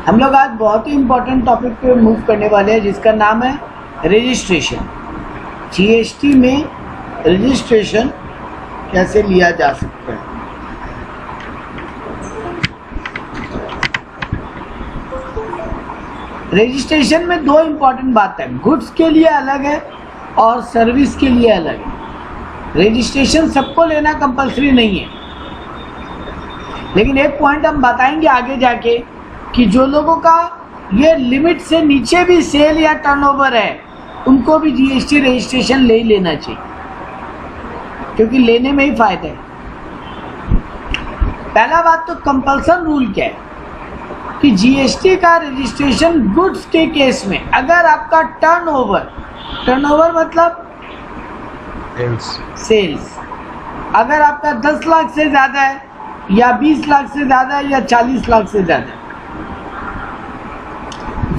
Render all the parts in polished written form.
हम लोग आज बहुत ही इम्पोर्टेंट टॉपिक पे मूव करने वाले हैं जिसका नाम है रजिस्ट्रेशन। जीएसटी में रजिस्ट्रेशन कैसे लिया जा सकता है। रजिस्ट्रेशन में दो इम्पोर्टेंट बात है, गुड्स के लिए अलग है और सर्विस के लिए अलग है। रजिस्ट्रेशन सबको लेना कंपलसरी नहीं है, लेकिन एक पॉइंट हम बताएंगे आगे जाके कि जो लोगों का ये लिमिट से नीचे भी सेल या टर्नओवर है उनको भी जीएसटी रजिस्ट्रेशन ले ही लेना चाहिए, क्योंकि लेने में ही फायदा है। पहला बात तो कंपल्सन रूल क्या है कि जीएसटी का रजिस्ट्रेशन गुड्स के केस में अगर आपका टर्नओवर मतलब सेल्स अगर आपका 10 लाख से ज़्यादा है या 20 लाख से ज़्यादा है या 40 लाख से ज़्यादा है।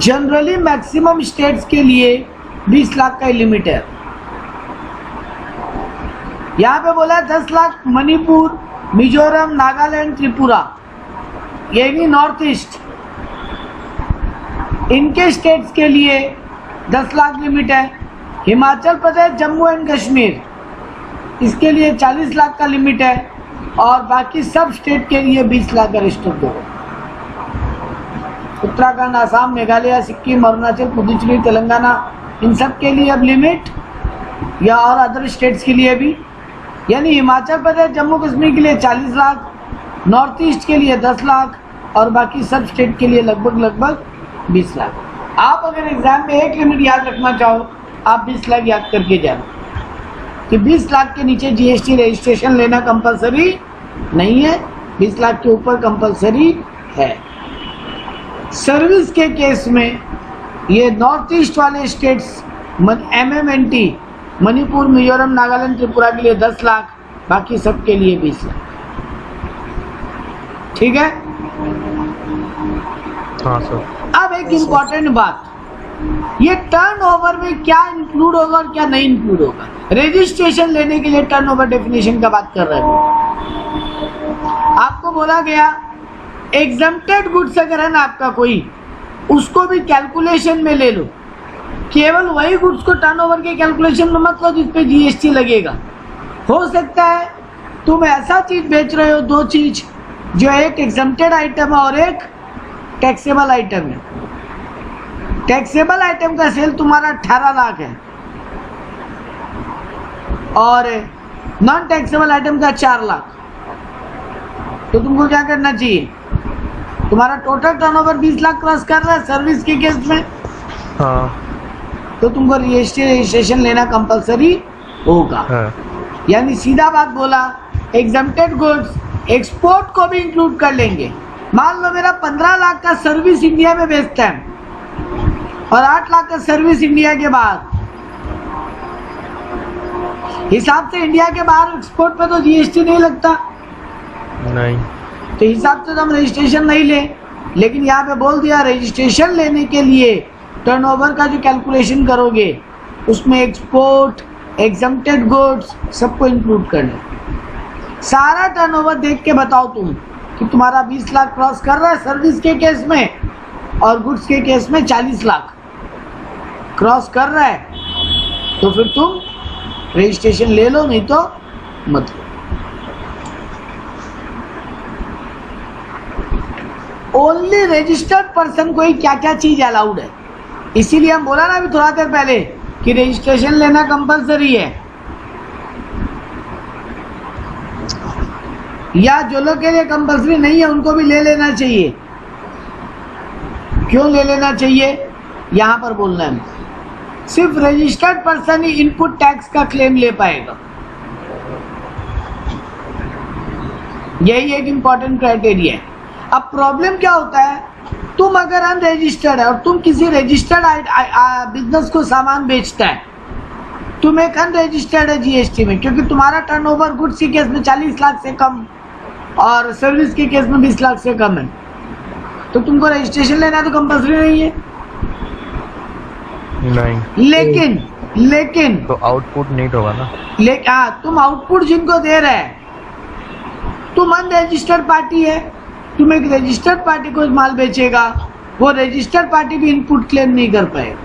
जनरली मैक्सिमम स्टेट्स के लिए 20 लाख का लिमिट है। यहाँ पे बोला है 10 लाख मणिपुर, मिजोरम, नागालैंड, त्रिपुरा, ये भी नॉर्थ ईस्ट, इनके स्टेट्स के लिए 10 लाख लिमिट है। हिमाचल प्रदेश, जम्मू एंड कश्मीर, इसके लिए 40 लाख का लिमिट है और बाकी सब स्टेट के लिए 20 लाख का रिस्ट्रिक्ट होगा। उत्तराखंड, आसाम, मेघालय, सिक्किम, अरुणाचल, पुदुचेरी, तेलंगाना, इन सब के लिए अब लिमिट या और अदर स्टेट्स के लिए भी, यानी हिमाचल प्रदेश, जम्मू कश्मीर के लिए 40 लाख, नॉर्थ ईस्ट के लिए 10 लाख और बाकी सब स्टेट के लिए लगभग 20 लाख। आप अगर एग्जाम में एक लिमिट याद रखना चाहो, आप 20 लाख याद करके जाओ कि 20 लाख के नीचे जीएसटी रजिस्ट्रेशन लेना कंपलसरी नहीं है, 20 लाख के ऊपर कंपलसरी है। सर्विस के केस में ये नॉर्थ ईस्ट वाले स्टेट्स MMNT, मणिपुर, मिजोरम, नागालैंड, त्रिपुरा के लिए 10 लाख, बाकी सब के लिए 20 लाख। ठीक है। हाँ सर। अब एक इम्पॉर्टेंट बात, ये टर्नओवर में क्या इंक्लूड होगा और क्या नहीं इंक्लूड होगा। रजिस्ट्रेशन लेने के लिए टर्नओवर डेफिनेशन का बात कर रहे हैं। आपको बोला गया एग्जम्प्टेड गुड्स अगर है ना आपका कोई, उसको भी कैलकुलेशन में ले लो। केवल वही गुड्स को टर्नओवर के कैलकुलेशन में मत लो जिस पे जीएसटी लगेगा। हो सकता है तुम ऐसा चीज बेच रहे हो, दो चीज, जो एक एग्जम्प्टेड आइटम है और एक टैक्सेबल आइटम है। टैक्सेबल आइटम का सेल तुम्हारा 18 लाख है और नॉन टैक्सेबल आइटम का 4 लाख, तो तुमको क्या करना चाहिए, तुम्हारा टोटल टर्नओवर 20 लाख क्रॉस कर रहा है सर्विस के केस में, हाँ, तो तुमको जीएसटी रजिस्ट्रेशन लेना कंपलसरी होगा। यानी सीधा बात बोला, एग्जम्प्टेड गुड्स एक्सपोर्ट को भी इंक्लूड कर लेंगे। मान लो मेरा 15 लाख का सर्विस इंडिया में बेचता है और 8 लाख का सर्विस इंडिया के बाहर, हिसाब से इंडिया के बाहर एक्सपोर्ट पे तो जीएसटी नहीं लगता, नहीं, तो हिसाब से तो हम रजिस्ट्रेशन नहीं ले। लेकिन यहाँ पे बोल दिया रजिस्ट्रेशन लेने के लिए टर्नओवर का जो कैलकुलेशन करोगे उसमें एक्सपोर्ट, एग्जम्प्टेड गुड्स सबको इंक्लूड करना। सारा टर्नओवर देख के बताओ तुम कि तुम्हारा 20 लाख क्रॉस कर रहा है सर्विस के केस में और गुड्स के केस में 40 लाख क्रॉस कर रहा है, तो फिर तुम रजिस्ट्रेशन ले लो, नहीं तो मत लो। ओनली रजिस्टर्ड पर्सन को ही क्या क्या चीज अलाउड है, इसीलिए हम बोला ना अभी थोड़ा देर पहले कि रजिस्ट्रेशन लेना कंपलसरी है। या जो लोग के लिए कंपलसरी नहीं है उनको भी ले लेना चाहिए। क्यों ले लेना चाहिए, यहां पर बोलना है, सिर्फ रजिस्टर्ड पर्सन ही इनपुट टैक्स का क्लेम ले पाएगा। यही एक इंपॉर्टेंट क्राइटेरिया है। अब प्रॉब्लम क्या होता है, तुम अगर अनरजिस्टर्ड है और तुम किसी रजिस्टर्ड बिजनेस को सामान बेचता है, तुम एक अनरजिस्टर्ड है जीएसटी में, क्योंकि तुम्हारा टर्नओवर गुड्स के केस में 40 लाख से कम और सर्विस के केस में 20 लाख से कम है, तो तुमको रजिस्ट्रेशन लेना तो कंपल्सरी नहीं है। नहीं, लेकिन तो आउटपुट नीट होगा ना। हाँ, तुम आउटपुट जिनको दे रहे हैं, तुम अनरजिस्टर्ड पार्टी है, तुम एक रजिस्टर्ड पार्टी को माल बेचेगा वो रजिस्टर्ड पार्टी भी इनपुट क्लेम नहीं कर पाएगा।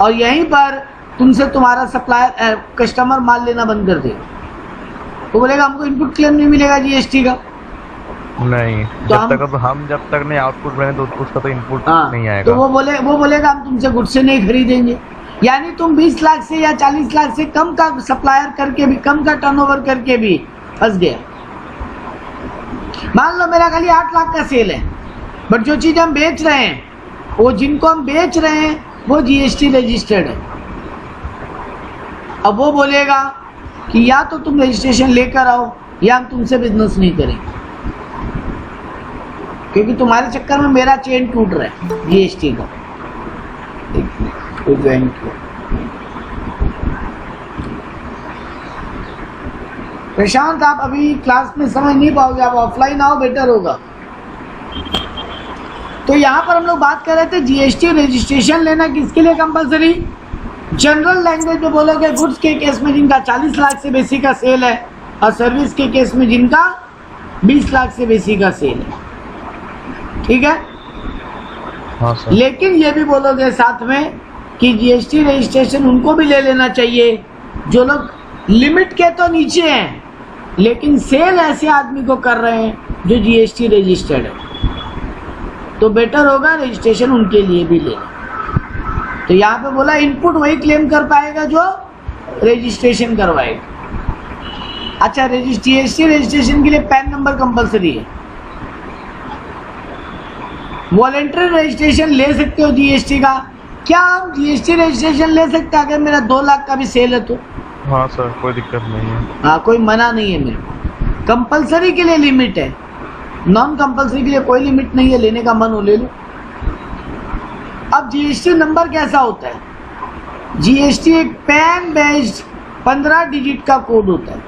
और यहीं पर तुमसे तुम्हारा सप्लायर कस्टमर माल लेना बंद कर देगा। वो बोलेगा हमको इनपुट क्लेम नहीं मिलेगा जीएसटी का। नहीं, तो जब तक नहीं आउटपुट बने तो उसका तो इनपुट नहीं आएगा। तो वो बोलेगा हम तुमसे गुड से नहीं खरीदेंगे। यानी तुम 20 लाख से या 40 लाख से कम का सप्लायर करके भी, कम का टर्नओवर करके भी फंस गया। मान लो मेरा खाली 8 लाख का सेल है, बट जो चीज हम बेच रहे हैं, वो जिनको हम बेच रहे हैं वो जीएसटी रजिस्टर्ड है। अब वो बोलेगा कि या तो तुम रजिस्ट्रेशन लेकर आओ या हम तुमसे बिजनेस नहीं करेंगे, क्योंकि तुम्हारे चक्कर में मेरा चेन टूट रहा है जीएसटी का। प्रशांत, आप अभी क्लास में समझ नहीं पाओगे, आप ऑफलाइन आओ, बेटर होगा। तो यहाँ पर हम लोग बात कर रहे थे जीएसटी रजिस्ट्रेशन लेना किसके लिए कंपलसरी। जनरल लैंग्वेज में बोलोगे गुड्स के केस में जिनका 40 लाख से बेसी का सेल है, और सर्विस के केस में जिनका 20 लाख से बेसी का सेल है। ठीक है? हाँ सर। लेकिन ये भी बोलोगे साथ में कि जीएसटी रजिस्ट्रेशन उनको भी ले लेना चाहिए जो लोग लिमिट के तो नीचे हैं, लेकिन सेल ऐसे आदमी को कर रहे हैं जो जीएसटी रजिस्टर्ड है। तो बेटर होगा रजिस्ट्रेशन उनके लिए भी ले। तो यहाँ पे बोला इनपुट वही क्लेम कर पाएगा जो रजिस्ट्रेशन करवाएगा। अच्छा, जीएसटी रजिस्ट्रेशन के लिए पैन नंबर कंपलसरी है। वॉलेंटरी रजिस्ट्रेशन ले सकते हो जीएसटी का। क्या हम जीएसटी रजिस्ट्रेशन ले सकते हैं अगर मेरा 2 लाख का भी सेल है तो? हाँ सर, कोई दिक्कत नहीं है। हाँ, कोई मना नहीं है मेरे को। कंपलसरी के लिए लिमिट है, नॉन कंपलसरी के लिए कोई लिमिट नहीं है, लेने का मन हो ले लो। अब जीएसटी नंबर कैसा होता है? जीएसटी एक पैन बेस्ड 15 डिजिट का कोड होता है।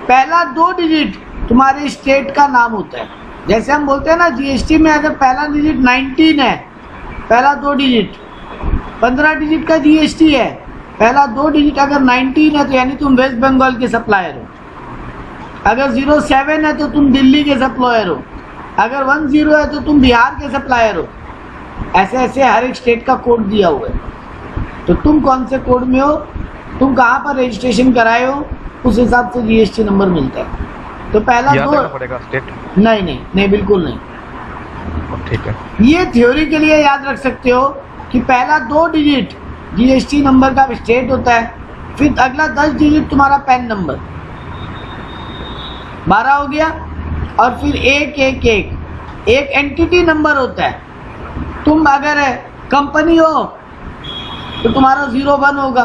पहला 2 डिजिट तुम्हारे स्टेट का नाम होता है। जैसे हम बोलते हैं ना, जीएसटी में अगर पहला डिजिट 19 है, पहला 2 डिजिट 15 डिजिट का जीएसटी है, पहला 2 डिजिट अगर 19 है तो यानी तुम वेस्ट बंगाल के सप्लायर हो। अगर 07 है तो तुम दिल्ली के सप्लायर हो। अगर 10 है तो तुम बिहार के सप्लायर हो। ऐसे ऐसे हर एक स्टेट का कोड दिया हुआ है। तो तुम कौन से कोड में हो, तुम कहाँ पर रजिस्ट्रेशन कराए हो, उस हिसाब से जीएसटी नंबर मिलता है। तो पहला 2 पड़ेगा स्टेट? नहीं, बिल्कुल नहीं। ठीक है, ये थ्योरी के लिए याद रख सकते हो कि पहला 2 डिजिट जीएसटी नंबर का स्टेट होता है, फिर अगला 10 डिजिट तुम्हारा पैन नंबर, 12 हो गया, और फिर एक एंटिटी नंबर होता है। तुम अगर कंपनी हो तो तुम्हारा 01 होगा,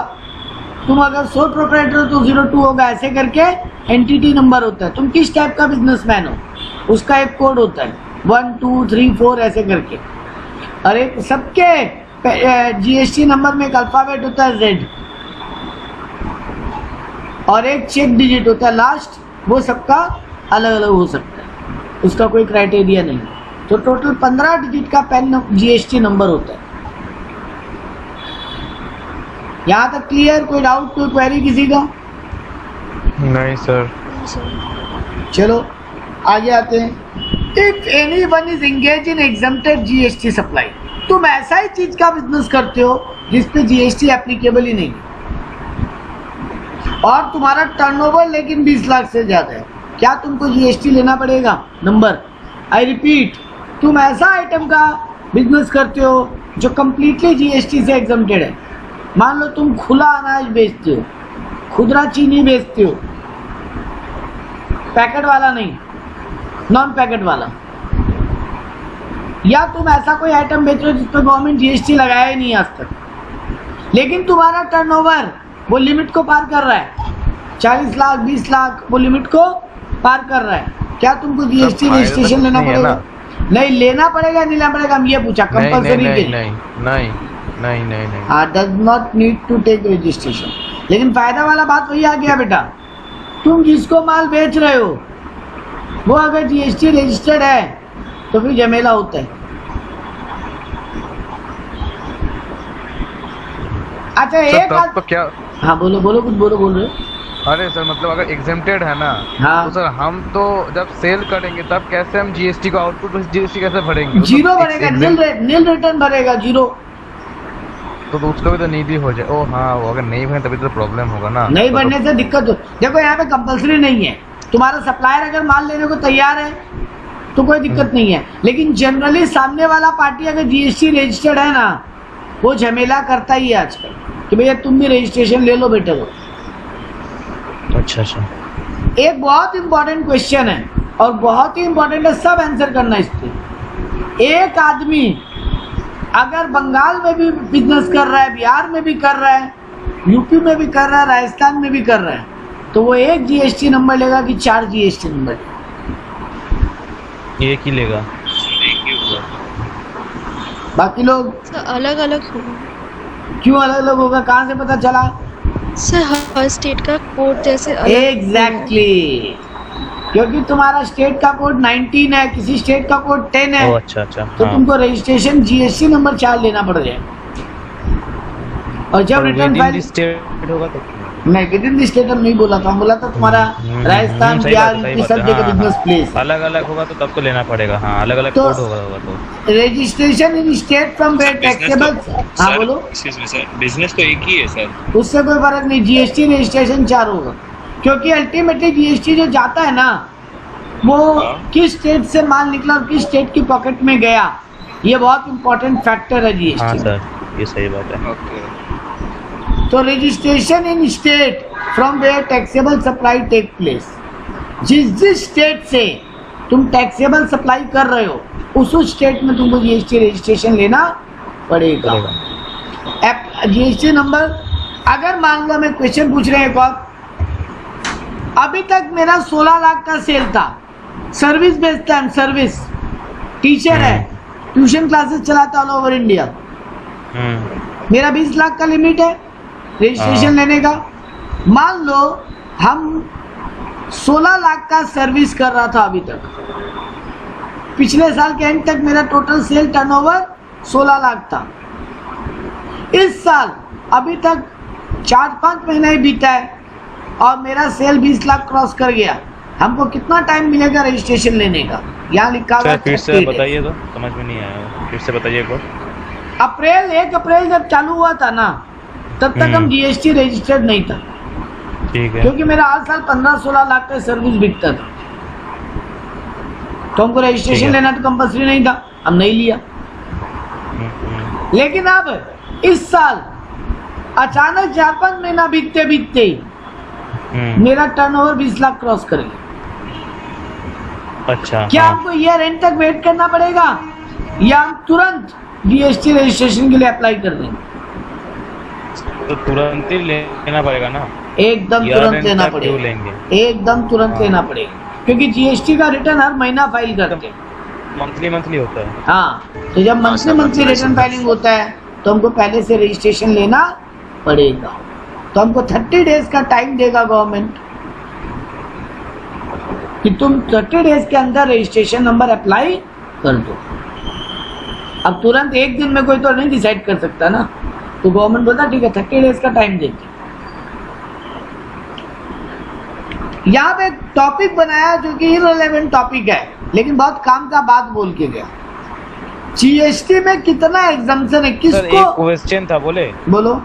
तुम अगर सोल प्रोप्राइटर हो तो 02 होगा। ऐसे करके एंटिटी नंबर होता है। तुम किस टाइप का बिजनेसमैन हो उसका एक कोड होता है, 1 2 3 4 ऐसे करके। और एक सबके जीएसटी नंबर में एक अल्फाबेट होता है Z, और एक चेक डिजिट होता है लास्ट। वो सबका अलग अलग हो सकता है, उसका कोई क्राइटेरिया नहीं। तो टोटल 15 डिजिट का पैन जीएसटी नंबर होता है। यहाँ तक क्लियर? कोई डाउट, कोई क्वेरी किसी का? नहीं सर। चलो आगे आते हैं। If any one is engage in exempted GST supply, तुम ऐसा ही चीज का बिजनेस करते हो जिसपे जीएसटी एप्लीकेबल ही नहीं, और तुम्हारा टर्नओवर लेकिन 20 लाख से ज्यादा है, क्या तुमको जीएसटी लेना पड़ेगा? नंबर, आई रिपीट, तुम ऐसा आइटम का बिजनेस करते हो जो कंप्लीटली जीएसटी से एग्जम्प्टेड है। मान लो तुम खुला अनाज बेचते हो, खुदरा चीनी बेचते हो, पैकेट वाला नहीं, नॉन पैकेट वाला, या तुम ऐसा कोई आइटम बेच रहे हो जिस पर गवर्नमेंट जीएसटी लगाया ही नहीं आज तक, लेकिन तुम्हारा टर्नओवर वो लिमिट को पार कर रहा है, 40 लाख 20 लाख वो लिमिट को पार कर रहा है, क्या तुमको जीएसटी रजिस्ट्रेशन लेना पड़ेगा? नहीं लेना पड़ेगा, नहीं लेना पड़ेगा, हम ये पूछा कंपल्सरी के लिए। नहीं, does not need to take registration. लेकिन फायदा वाला बात वही आ गया बेटा, तुम जिसको माल बेच रहे हो वो अगर जीएसटी रजिस्टर्ड है तो फिर झमेला होता है। अच्छा, एक बात तो क्या हाँ बोलो बोलो, कुछ बोलो, बोल रहे हो? अरे सर मतलब अगर एग्जेम्प्टेड है ना, हाँ। तो सर हम तो जब सेल करेंगे तब कैसे हम जीएसटी को आउटपुट जीएसटी कैसे भरेंगे? जीरो भरेगा, नील रिटर्न भरेगा, जीरो। तो उसका भी तो नीति हो जाए। ओ हाँ, वो अगर नहीं भरे तभी तो प्रॉब्लम होगा ना। नहीं तो भरने से दिक्कत हो। देखो यहाँ पे कंपलसरी नहीं है, तुम्हारा सप्लायर अगर माल लेने को तैयार है तो कोई दिक्कत नहीं है, लेकिन जनरली सामने वाला पार्टी अगर जीएसटी रजिस्टर्ड है ना, वो झमेला करता ही है आजकल कि भैया तुम भी रजिस्ट्रेशन ले लो बेटर हो। अच्छा अच्छा। एक बहुत इंपॉर्टेंट क्वेश्चन है और बहुत ही इंपॉर्टेंट है, सब आंसर करना इस पे। एक आदमी अगर बंगाल में भी बिजनेस कर रहा है, बिहार में भी कर रहा है, यूपी में भी कर रहा है, राजस्थान में भी कर रहा है, तो वो एक जीएसटी नंबर लेगा कि 4 जीएसटी नंबर? एक ही लेगा। बाकी लोग अलग अलग होगा। क्यों अलग अलग होगा, कहाँ से पता चला? सर हर स्टेट का कोड जैसे अलग एग्जैक्टली, क्योंकि तुम्हारा स्टेट का कोड 19 है, किसी स्टेट का कोड 10 है। ओ अच्छा अच्छा। तो हाँ। तुमको रजिस्ट्रेशन जीएसटी नंबर 4 लेना पड़ जाएगा। और जब रिटर्न फाइल स्टेट होगा तो नहीं, विद इन द स्टेट हम नहीं बोला था, हम बोला था तुम्हारा राजस्थान, सही बिहार, बात है, यूपी सही सब बात है। जगह हाँ, बिजनेस हाँ। प्लेस। अलग अलग होगा तो तब तो लेना पड़ेगा। हाँ, अलग अलग तो कोड होगा तो। Registration in state from where taxable. हाँ बोलो। बिजनेस तो एक ही है सर। उससे कोई फर्क नहीं, जीएसटी रजिस्ट्रेशन 4 होगा, क्योंकि अल्टीमेटली जीएसटी जो जाता है ना, वो किस स्टेट से माल निकला और किस स्टेट की पॉकेट में गया, ये बहुत इंपॉर्टेंट फैक्टर है हाँ जीएसटी। सर, ये सही बात है। ओके। तो registration in state from where taxable supply take place, जिस स्टेट से तुम टैक्सेबल सप्लाई कर रहे हो उस स्टेट में तुमको जीएसटी रजिस्ट्रेशन लेना पड़ेगा। जीएसटी नंबर, अगर मान लो हमें क्वेश्चन पूछ रहे हैं एक और, अभी तक मेरा 16 लाख का सेल था, सर्विस बेचता है, सर्विस टीचर है, ट्यूशन क्लासेस चलाता ऑल ओवर इंडिया, मेरा 20 लाख का लिमिट है रजिस्ट्रेशन लेने का। मान लो हम 16 लाख का सर्विस कर रहा था अभी तक, पिछले साल के एंड तक मेरा टोटल सेल टर्नओवर 16 लाख था। इस साल अभी तक 4-5 महीना ही बीता है और मेरा सेल 20 लाख क्रॉस कर गया, हमको कितना टाइम मिलेगा रजिस्ट्रेशन लेने का? यहाँ लिखा हुआ है, फिर से बताइए तो, समझ में नहीं आया, फिर से बताइए एक बार। 1 अप्रैल जब चालू हुआ था ना, तब तक हम जीएसटी रजिस्टर्ड नहीं था, ठीक है। क्योंकि मेरा हर साल 15-16 लाख का सर्विस बिकता था, तो हमको रजिस्ट्रेशन लेना तो कंपल्सरी नहीं था, हम नहीं लिया। लेकिन अब इस साल अचानक 4-5 महीना बीतते बीतते मेरा टर्नओवर 20 लाख क्रॉस कर गया। अच्छा, क्या हाँ। हमको ईयर एंड तक वेट करना पड़ेगा या हम तुरंत जीएसटी रजिस्ट्रेशन के लिए अप्लाई कर देंगे? तो तुरंत ही लेना पड़ेगा ना। एकदम यार तुरंत एंड लेना तक क्यों पड़ेगा, लेंगे? एकदम तुरंत लेना पड़ेगा, क्योंकि जीएसटी का रिटर्न हर महीना फाइल करते हैं। मंथली होता है। हाँ, तो जब मंथली रिटर्न फाइलिंग होता है तो हमको पहले से रजिस्ट्रेशन लेना पड़ेगा। तो हमको 30 डेज का टाइम देगा गवर्नमेंट कि तुम 30 डेज के अंदर रजिस्ट्रेशन नंबर अप्लाई कर दो। अब तुरंत एक दिन में कोई तो नहीं डिसाइड कर सकता ना, तो गवर्नमेंट बोलता ठीक है 30 डेज का टाइम देते। यहाँ पे एक टॉपिक बनाया जो कि इररिलेवेंट टॉपिक है, लेकिन बहुत काम का बात बोल के गया। जीएसटी में कितना एग्जम्पशन है, सर किसको? एक क्वेश्चन था, बोले। बोलो।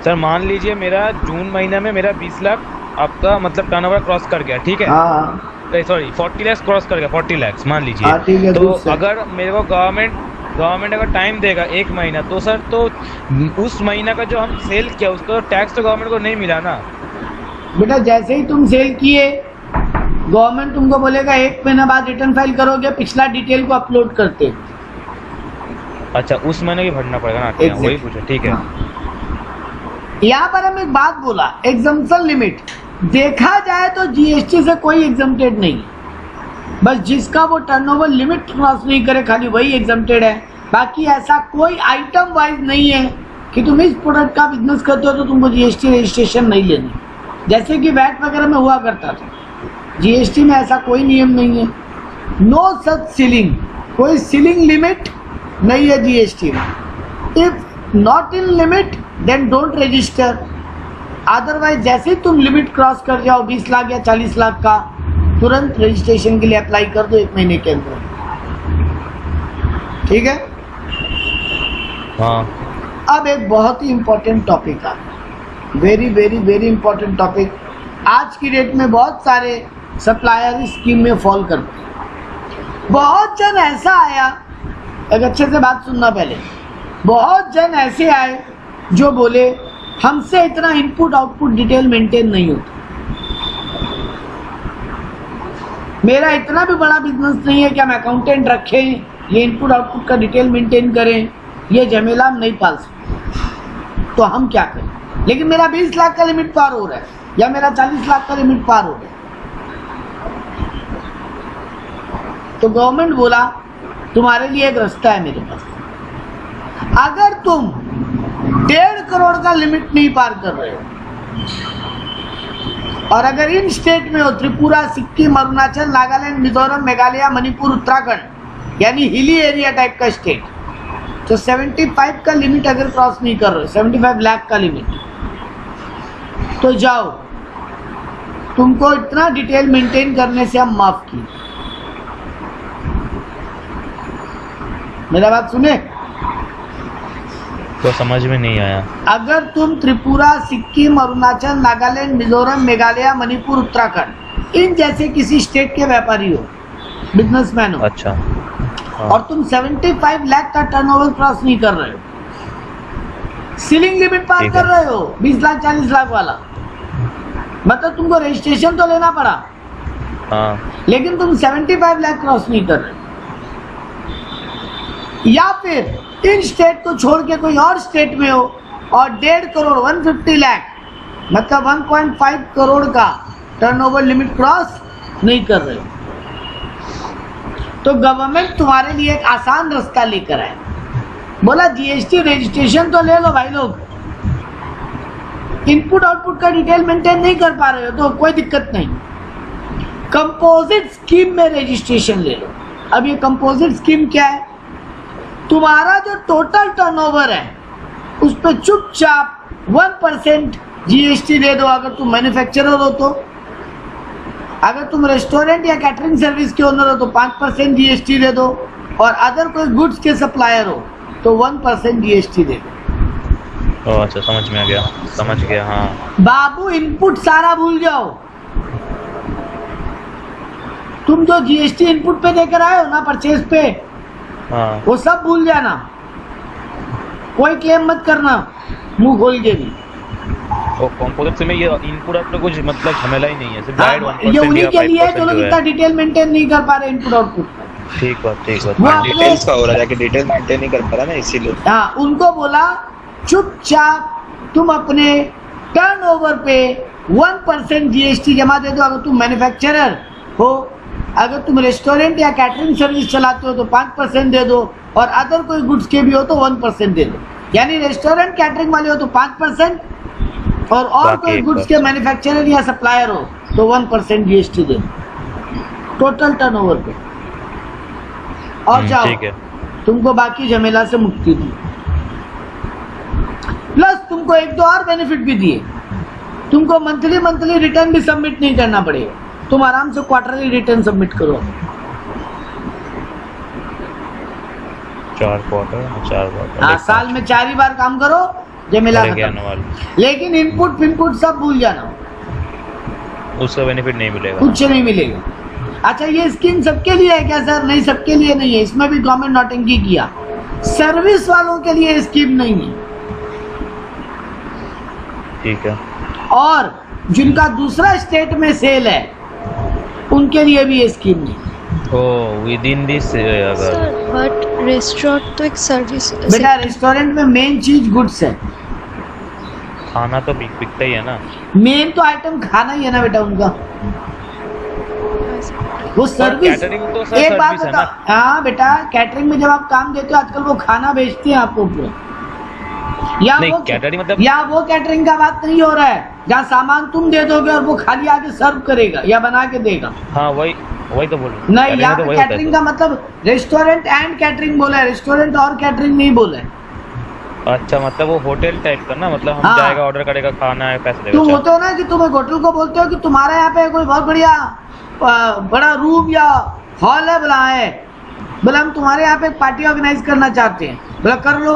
सर मान लीजिए मेरा जून महीना में मेरा 20 लाख आपका मतलब टर्नओवर क्रॉस कर गया, ठीक है? हाँ सॉरी 40 लाख क्रॉस कर गया, 40 लाख मान लीजिए। हाँ, ठीक है, तो दूर से। अगर मेरे को गवर्नमेंट अगर टाइम देगा 1 महीना, तो सर तो उस महीना का जो हम सेल किया उसका टैक्स तो गवर्नमेंट को नहीं मिला ना। बेटा जैसे ही तुम सेल किए, गवर्नमेंट तुमको बोलेगा 1 महीना बाद रिटर्न फाइल करोगे, पिछला डिटेल को अपलोड करते। अच्छा, उस महीने की भरना पड़ेगा ना। Exactly. वही पूछा, ठीक है। यहाँ पर हम एक बात बोला, एग्जम्पशन लिमिट। देखा जाए तो जीएसटी से कोई एग्जम्प्टेड नहीं है, बस जिसका वो टर्नओवर लिमिट क्रॉस नहीं करे खाली वही एग्जम्प्टेड है। बाकी ऐसा कोई आइटम वाइज नहीं है कि तुम इस प्रोडक्ट का बिजनेस करते हो तो तुमको जीएसटी रजिस्ट्रेशन नहीं लेनी, जैसे कि वैट वगैरह में हुआ करता था। जीएसटी में ऐसा कोई नियम नहीं है, नो सच सीलिंग, कोई सीलिंग लिमिट नहीं है जीएसटी में। If not in limit then don't register. Otherwise जैसे ही तुम लिमिट क्रॉस कर जाओ 20 लाख या 40 लाख का, तुरंत रजिस्ट्रेशन के लिए अप्लाई कर दो 1 महीने के अंदर। ठीक है। हाँ अब एक बहुत ही इंपॉर्टेंट टॉपिक है, very very very important topic. आज की डेट में बहुत सारे सप्लायर इस स्कीम में फॉल करते हैं। बहुत जन ऐसा आया, एक अच्छे से बात सुनना पहले, बहुत जन ऐसे आए जो बोले हमसे इतना इनपुट आउटपुट डिटेल मेंटेन नहीं होता, मेरा इतना भी बड़ा बिजनेस नहीं है कि हम अकाउंटेंट रखें, ये इनपुट आउटपुट का डिटेल मेंटेन करें, ये झमेला हम नहीं पाल सकते, तो हम क्या करें। लेकिन मेरा 20 लाख का लिमिट पार हो रहा है या मेरा 40 लाख का लिमिट पार हो रहा है, तो गवर्नमेंट बोला तुम्हारे लिए एक रास्ता है मेरे पास। अगर तुम 1.5 करोड़ का लिमिट नहीं पार कर रहे हो और अगर इन स्टेट में हो, त्रिपुरा, सिक्किम, अरुणाचल, नागालैंड, मिजोरम, मेघालय, मणिपुर, उत्तराखंड, यानी हिली एरिया टाइप का स्टेट, तो 75 का लिमिट अगर क्रॉस नहीं कर रहे हो, 75 लाख का लिमिट, तो जाओ, तुमको इतना डिटेल मेंटेन करने से हम माफ किए। मेरा बात सुने, तो समझ में नहीं आया। अगर तुम त्रिपुरा, सिक्किम, अरुणाचल, नागालैंड, मिजोरम, मेघालय, मणिपुर, उत्तराखंड, इन जैसे किसी स्टेट के व्यापारी हो, बिजनेसमैन हो, अच्छा हाँ। और तुम 75 लाख का टर्नओवर क्रॉस नहीं कर रहे हो, सीलिंग लिमिट पार ठीक कर है। रहे हो 20 लाख 40 लाख वाला, मतलब तुमको रजिस्ट्रेशन तो लेना पड़ा, हाँ लेकिन तुम 75 लाख क्रॉस नहीं कर रहे। या फिर इन स्टेट को छोड़ के कोई और स्टेट में हो और 1.5 करोड़ 150 लाख मतलब 1.5 करोड़ का टर्नओवर लिमिट क्रॉस नहीं कर रहे हो, तो गवर्नमेंट तुम्हारे लिए एक आसान रास्ता लेकर आए। बोला जीएसटी रजिस्ट्रेशन तो ले लो भाई लोग, इनपुट आउटपुट का डिटेल मेंटेन नहीं कर पा रहे हो तो कोई दिक्कत नहीं, कंपोजिट स्कीम में रजिस्ट्रेशन ले लो। अब ये कंपोजिट स्कीम क्या है, तुम्हारा जो टोटल टर्नओवर है उस पर चुपचाप 1% जीएसटी दे दो अगर तुम मैन्युफैक्चरर हो तो, अगर तुम रेस्टोरेंट या कैटरिंग सर्विस के ओनर हो तो 5% जीएसटी दे दो, और अदर कोई गुड्स के सप्लायर हो तो 1% जीएसटी दे दो। ओ अच्छा समझ में आ गया, समझ गया। हाँ बाबू इनपुट सारा भूल जाओ, तुम जो जीएसटी इनपुट पे देकर आए हो ना परचेज पे, हाँ वो सब भूल जाना, कोई क्लेम मत करना मुंह खोल के भी। और कंपोजिट में ये इनपुट आउटपुट कुछ मतलब झमेला ही नहीं है, सिर्फ हाँ, डायरेक्ट ये 1% उन्हीं या के लिए है 5% जो लोग जो इतना है। डिटेल मेंटेन नहीं कर पा रहे इनपुट आउटपुट। ठीक बात, ठीक बात। वो हाँ, अपने- डिटेल्स का हो रहा है कि डिटेल मेंटेन नहीं कर पा रहा ना, इसीलिए। हाँ, उनको बोला चुपचाप तुम अपने टर्नओवर पे 1% जीएसटी जमा दे दो अगर तुम मैन्युफैक्चरर हो, अगर तुम रेस्टोरेंट या कैटरिंग सर्विस चलाते हो तो 5% दे दो, और अदर कोई गुड्स के भी हो तो 1% दे दो। यानी रेस्टोरेंट कैटरिंग वाले हो तो 5%, और बाकी कोई 1% गुड्स के मैन्युफैक्चरर या सप्लायर हो तो 1% जीएसटी दे दो टोटल टर्नओवर पे, और जाओ, ठीक है। तुमको बाकी झमेला से मुक्ति दी। प्लस तुमको एक दो और बेनिफिट भी दिए, तुमको मंथली रिटर्न भी सबमिट नहीं करना पड़ेगा, तुम आराम से क्वार्टरली रिटर्न सबमिट करो। 4 क्वार्टर हाँ, साल में 4 ही बार काम करो, झमेला खत्म। लेकिन इनपुट फिनपुट सब भूल जाना, उसका बेनिफिट नहीं मिलेगा, कुछ नहीं मिलेगा। अच्छा, ये स्कीम सबके लिए है क्या सर? नहीं, सबके लिए नहीं है, इसमें भी गवर्नमेंट नौटंकी किया, सर्विस वालों के लिए स्कीम नहीं है, ठीक है। और जिनका दूसरा स्टेट में सेल है उनके लिए भी ये स्कीम नहीं। ओ विद इन दिस अगर सर बट रेस्टोरेंट तो एक सर्विस बेटा, रेस्टोरेंट में मेन चीज गुड्स है, खाना तो बिकता ही है ना, मेन तो आइटम खाना ही है ना बेटा उनका, वो सर्विस। कैटरिंग तो सर एक बात सर्विस है बता, ना। हाँ बेटा, कैटरिंग में जब आप काम देते हो आजकल वो खाना बेचते हैं आपको पूरा, या नहीं, वो कैटरिंग मतलब या वो कैटरिंग का बात नहीं हो रहा है जहाँ सामान तुम दे दोगे और वो खाली आके सर्व करेगा या बना के देगा। हाँ वही तो बोल रहा हूँ। नहीं, Catering यहाँ तो पे वही होता है कैटरिंग का मतलब रेस्टोरेंट एंड कैटरिंग बोला है, रेस्टोरेंट और कैटरिंग नहीं बोला है। अच्छा मतलब वो होटल टाइप का ना, मतलब हम हाँ। जाएगा ऑर्डर करेगा, खाना है, पैसे देगा। तुम अच्छा। होते हो ना कि तुम एक होटल को बोलते हो कि तुम्हारे यहाँ पे कोई बहुत बढ़िया बड़ा रूम या हॉल है, बोला है, बोला हम तुम्हारे यहाँ पे एक पार्टी ऑर्गेनाइज करना चाहते हैं, बोला कर लो,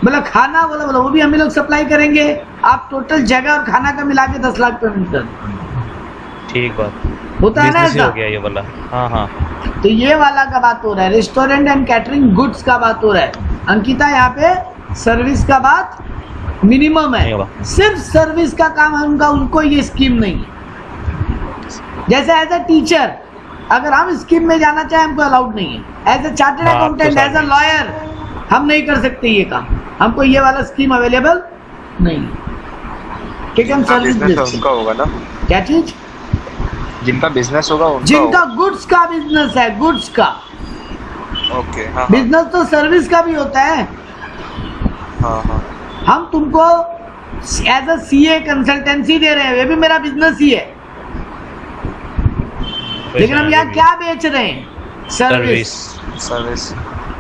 बोला खाना, बोला बोला वो भी हम लोग सप्लाई करेंगे, आप टोटल जगह और खाना का मिला के 10 लाख पेमेंट कर दो। ठीक बात, होता है ना बिजनेस ही ऐसा? हो गया ये वाला। हाँ हाँ तो ये वाला का बात हो रहा है, रेस्टोरेंट एंड कैटरिंग गुड्स का बात हो रहा है। अंकिता यहाँ पे सर्विस का बात मिनिमम नहीं है, होगा। सिर्फ सर्विस का काम है उनका, उनको ये स्कीम नहीं है। जैसे एज ए टीचर अगर हम स्कीम में जाना चाहें हमको अलाउड नहीं है, एज ए चार्टर्ड हाँ, अकाउंटेंट, आपको एज ए लॉयर हम नहीं कर सकते ये काम, हमको ये वाला स्कीम अवेलेबल नहीं है। ठीक है, हम सर्विस बिजनेस देते हैं। उनका होगा ना, क्या चीज? जिनका बिजनेस होगा उनका जिनका गुड्स का बिजनेस है, गुड्स का होगा। ओके, हाँ हाँ बिजनेस तो सर्विस का भी होता है। हाँ हाँ। हम तुमको एज अ सीए कंसल्टेंसी दे रहे हैं, ये भी मेरा बिजनेस ही है, लेकिन हम यहाँ क्या बेच रहे हैं? सर्विस। सर्विस।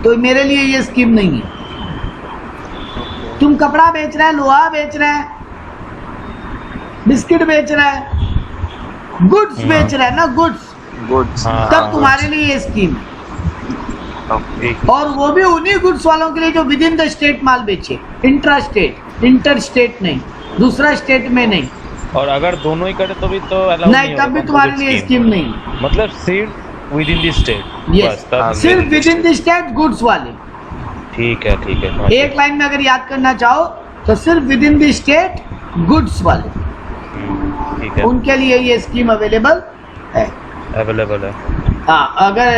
तो मेरे लिए ये स्कीम नहीं है। तुम कपड़ा बेच रहे हैं, लोहा बेच रहे हैं, बिस्किट बेच रहे हैं, गुड्स हाँ। बेच रहे हैं ना, गुड्स, गुड्स। हाँ, तब तुम्हारे लिए ये स्कीम है। ठीक। और वो भी उन्हीं गुड्स वालों के लिए जो विद इन द स्टेट माल बेचे, इंट्रा स्टेट, इंटर स्टेट नहीं, दूसरा स्टेट में नहीं। और अगर दोनों ही करे तो भी तो अलाउ नहीं, तब भी तुम्हारे लिए स्कीम नहीं है। मतलब सिर्फ with in the state. Yes, सिर्फ with in the state goods वाले। ठीक है ठीक है, समझ एक लाइन में अगर याद करना चाहो तो सिर्फ with in the state goods वाले, गया। ठीक है, उनके लिए ये स्कीम अवेलेबल है। अवेलेबल है। हाँ, अगर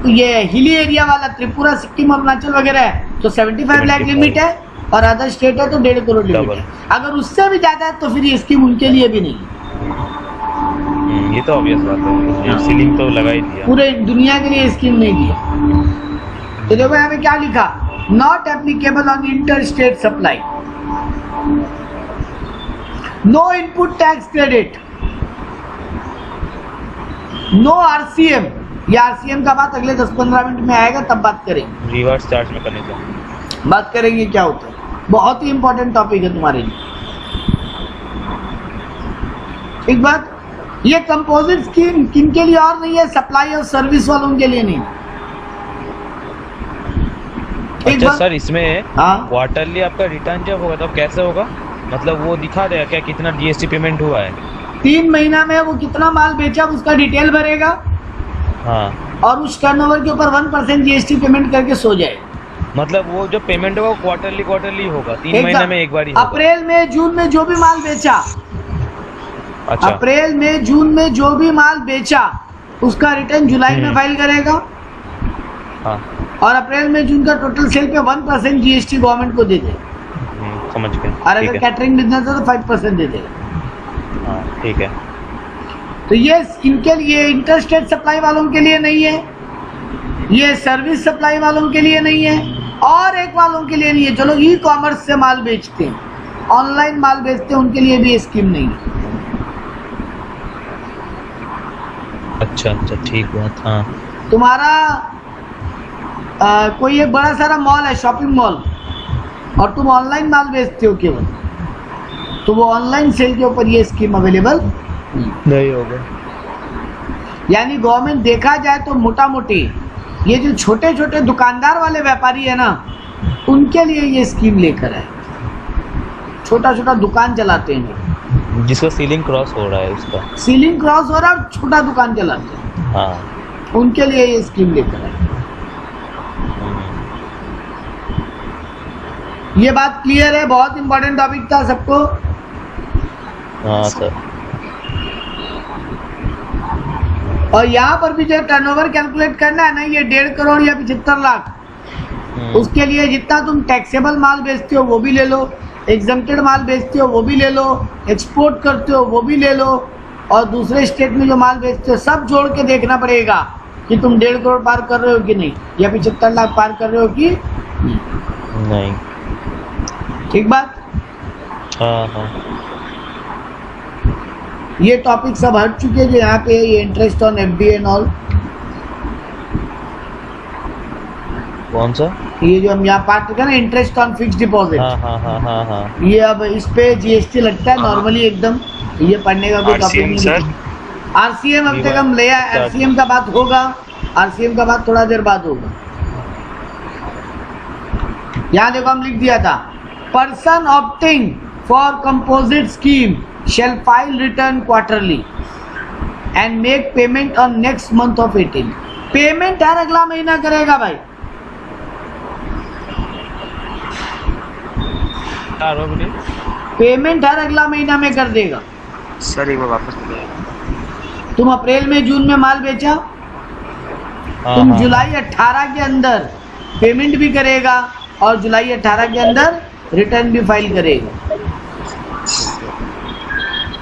ये हिली एरिया वाला त्रिपुरा, सिक्किम, अरुणाचल वगैरह है तो 75 लाख 75 लिमिट है, और अदर स्टेट है तो 1.5 करोड़ लिमिट Double। है। अगर उससे भी ज्यादा है तो फिर ये स्कीम उनके लिए भी नहीं है, ये तो ऑब्वियस बात है, ये सीलिंग तो लगा ही दिया। पूरे दुनिया के लिए स्कीम नहीं दिया। तो देखो यहाँ पे क्या लिखा, not applicable on inter state supply, no input tax credit, no RCM. ये आरसीएम का बात अगले 10-15 मिनट में आएगा, तब बात करेंगे, रिवर्स चार्ज मैकेनिज्म। बात करेंगे क्या होता है। बहुत ही इंपॉर्टेंट टॉपिक है तुम्हारे लिए। एक बात, ये कंपोजिट स्कीम किन के लिए और नहीं है? सप्लाई और सर्विस वालों के लिए नहीं। एक अच्छा बात, सर, इसमें हाँ, क्वार्टरली आपका रिटर्न जब होगा तब कैसे होगा? मतलब वो दिखा देगा क्या कितना जीएसटी पेमेंट हुआ है? 3 महीना में वो कितना माल बेचा उसका डिटेल भरेगा, हाँ, और उस टर्नओवर के ऊपर 1% जीएसटी पेमेंट करके सो जाएगा। मतलब वो जो पेमेंट होगा वो क्वार्टरली होगा, 3 एक महीने बार, में एक बार ही होगा। अप्रैल में जून में जो भी माल बेचा, अच्छा, अप्रैल में जून में जो भी माल बेचा उसका रिटर्न जुलाई में फाइल करेगा, हाँ, और अप्रैल में जून का टोटल सेल पे 1% जीएसटी गवर्नमेंट को दे देगा, समझ गए। और ठीक अगर है, कैटरिंग बिजनेस है तो 5% दे देगा। हाँ ठीक है। तो ये इनके लिए, इंटर स्टेट सप्लाई वालों के लिए नहीं है, ये सर्विस सप्लाई वालों के लिए नहीं है, और एक वालों के लिए नहीं है जो लोग ई कॉमर्स से माल बेचते हैं, ऑनलाइन माल बेचते हैं, उनके लिए भी ये स्कीम नहीं है। अच्छा अच्छा, ठीक बात। हाँ, तुम्हारा कोई एक बड़ा सारा मॉल है, शॉपिंग मॉल, और तुम ऑनलाइन माल बेचते हो केवल, तो वो ऑनलाइन सेल के ऊपर ये स्कीम अवेलेबल नहीं होगा। यानी गवर्नमेंट देखा जाए तो मोटा मोटी ये जो छोटे छोटे दुकानदार वाले व्यापारी है ना, उनके लिए ये स्कीम लेकर है। छोटा छोटा दुकान चलाते हैं, जिसका सीलिंग क्रॉस हो रहा है उसका, सीलिंग क्रॉस हो रहा है और छोटा दुकान चलाते हैं, हाँ। उनके लिए ये स्कीम लेकर है। ये बात क्लियर है? बहुत इंपॉर्टेंट टॉपिक था सबको। हाँ सर। और यहाँ पर भी जो टर्नओवर कैलकुलेट करना है ना, ये 1.5 करोड़ या 75 लाख, उसके लिए जितना तुम टैक्सेबल माल बेचते हो वो भी ले लो, एग्जम्प्टेड माल बेचते हो वो भी ले लो, एक्सपोर्ट करते हो वो भी ले लो, और दूसरे स्टेट में जो माल बेचते हो सब जोड़ के देखना पड़ेगा कि तुम 1.5 करोड़ पार कर रहे हो कि नहीं, या 75 लाख पार कर रहे हो कि नहीं। ठीक बात। हाँ हाँ, ये टॉपिक सब हट चुके हैं जो यहाँ पे ये interest on FD and all. कौन सा? ये जो हम यहाँ पार्ट करते हैं ना, इंटरेस्ट ऑन फिक्स डिपॉजिट, हाँ हाँ हाँ हाँ हाँ। ये अब इस पे जीएसटी लगता है हाँ। नॉर्मली एकदम, ये पढ़ने का कोई टॉपिक RCM नहीं सर? है। आरसीएम अब तक हम ले आए, आरसीएम का बात होगा, आरसीएम का बात थोड़ा देर बाद होगा। यहाँ देखो हम लिख दिया था, person opting for composite scheme shall file return quarterly and make payment on next month of 18। Payment हर अगला महीना करेगा भाई। पेमेंट हर अगला महीना में कर देगा। सर एक बार वापस बोलिए। तुम अप्रैल में जून में माल बेचा, तुम जुलाई 18 के अंदर पेमेंट भी करेगा और जुलाई 18 के अंदर रिटर्न भी फाइल करेगा।